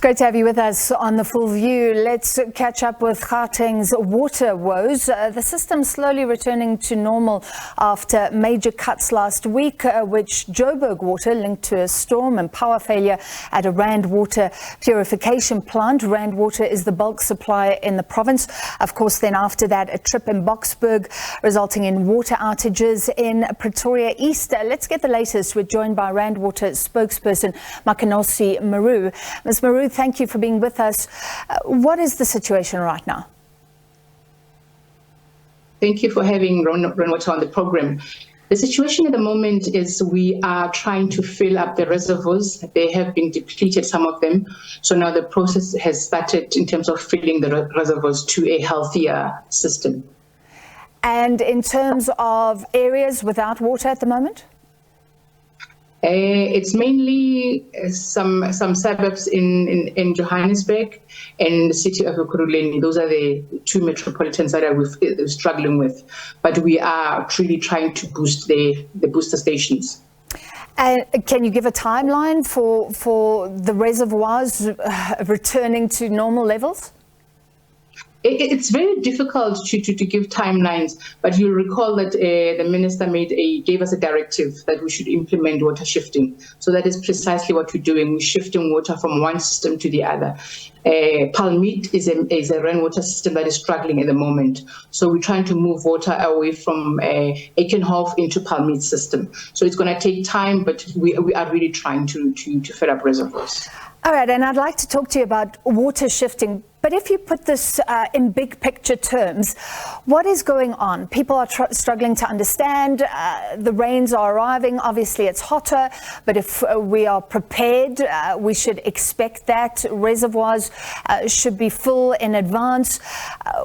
Great to have you with us on The Full View. Let's catch up with Gauteng's water woes. The system slowly returning to normal after major cuts last week, which Joburg Water linked to a storm and power failure at a Rand Water purification plant. Rand Water is the bulk supplier in the province. Of course, then after that, a trip in Boksburg, resulting in water outages in Pretoria East. Let's get the latest. We're joined by Rand Water spokesperson Makenosi Maroo. Ms. Maroo, thank you for being with us. What is the situation right now? Thank you for having Rand Water on the program. The situation at the moment is we are trying to fill up the reservoirs. They have been depleted, some of them. So now the process has started in terms of filling the reservoirs to a healthier system. And in terms of areas without water at the moment? It's mainly some suburbs in Johannesburg and the city of Ekurhuleni. Those are the two metropolitans that we're struggling with. But we are truly trying to boost the booster stations. And can you give a timeline for the reservoirs returning to normal levels? It's very difficult to give timelines, but you'll recall that the minister gave us a directive that we should implement water shifting. So that is precisely what we're doing. We're shifting water from one system to the other. Palmit is a rainwater system that is struggling at the moment. So we're trying to move water away from Ekenhof into Palmit system. So it's going to take time, but we are really trying to fill up reservoirs. All right, and I'd like to talk to you about water shifting. But if you put this in big picture terms, what is going on? People are struggling to understand. The rains are arriving. Obviously, it's hotter. But if we are prepared, we should expect that. Reservoirs should be full in advance.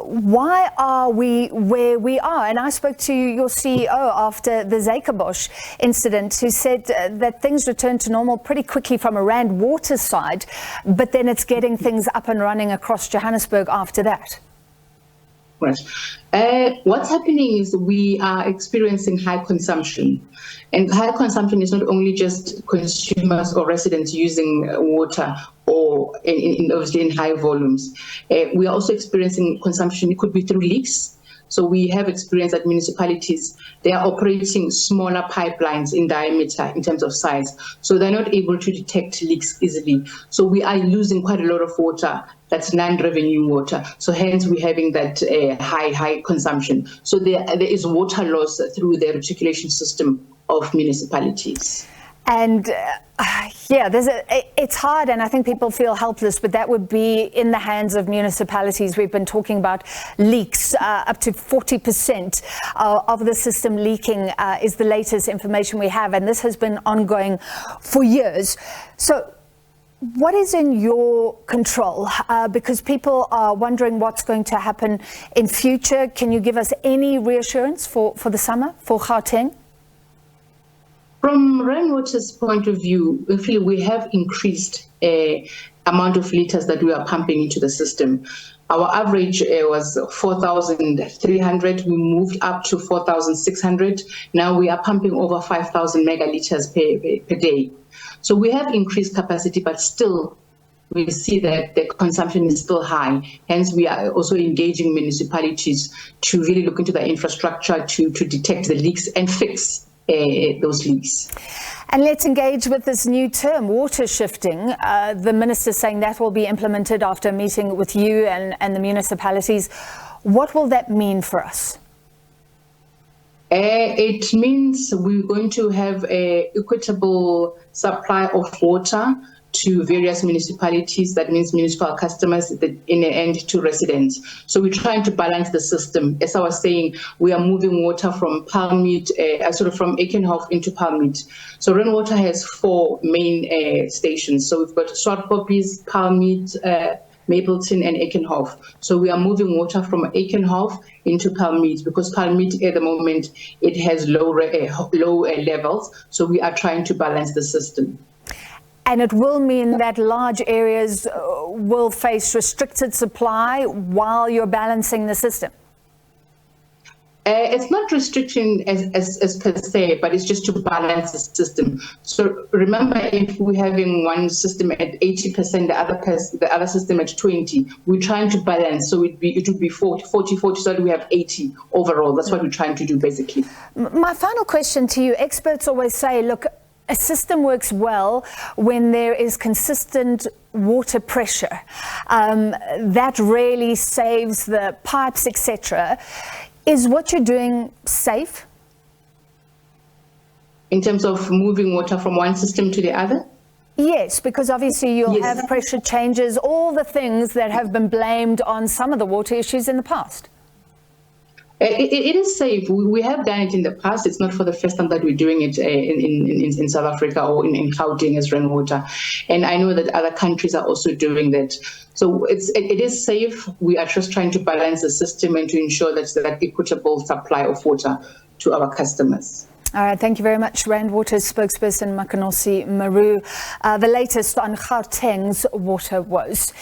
Why are we where we are? And I spoke to your CEO after the Zakebosch incident, who said that things returned to normal pretty quickly from a Rand Water side, but then it's getting things up and running across Johannesburg after that. Right. What's happening is we are experiencing high consumption. And high consumption is not only just consumers or residents using water or obviously in high volumes. We are also experiencing consumption. It could be through leaks. So we have experienced that municipalities, they are operating smaller pipelines in diameter in terms of size. So they're not able to detect leaks easily. So we are losing quite a lot of water. That's non-revenue water. So hence we're having that high consumption. So there is water loss through the reticulation system of municipalities. And yeah, it's hard, and I think people feel helpless, but that would be in the hands of municipalities. We've been talking about leaks. Up to 40% of the system leaking is the latest information we have, and this has been ongoing for years. So what is in your control? Because people are wondering what's going to happen in future. Can you give us any reassurance for the summer, for Gauteng? From Rainwater's point of view, we have increased amount of liters that we are pumping into the system. Our average was 4,300. We moved up to 4,600. Now we are pumping over 5,000 megaliters per day. So we have increased capacity, but still we see that the consumption is still high. Hence, we are also engaging municipalities to really look into the infrastructure to detect the leaks and fix those leaks. And let's engage with this new term, water shifting. The minister saying that will be implemented after a meeting with you and the municipalities. What will that mean for us? It means we're going to have an equitable supply of water to various municipalities. That means municipal customers, in the end to residents. So we're trying to balance the system. As I was saying, we are moving water from Palmit, from Ekenhof into Palmit. So Rainwater has four main stations. So we've got Swartkopies, Palmit, Mapleton and Ekenhof. So we are moving water from Ekenhof into Palmit because Palmit at the moment, it has low levels. So we are trying to balance the system. And it will mean that large areas will face restricted supply while you're balancing the system. It's not restriction as per se, but it's just to balance the system. So remember, if we're having one system at 80%, the other system at 20%, we're trying to balance. So it would be 40, so that we have 80 overall. That's what we're trying to do, basically. My final question to you, experts always say, look, a system works well when there is consistent water pressure. That really saves the pipes, etc. Is what you're doing safe? In terms of moving water from one system to the other? Yes, because obviously you'll have pressure changes, all the things that have been blamed on some of the water issues in the past. It is safe. We have done it in the past. It's not for the first time that we're doing it in South Africa or in Gauteng as rainwater. And I know that other countries are also doing that. So it is safe. We are just trying to balance the system and to ensure that that equitable supply of water to our customers. All right, thank you very much, Water Spokesperson Makenosi Maroo. The latest on Gauteng's water woes.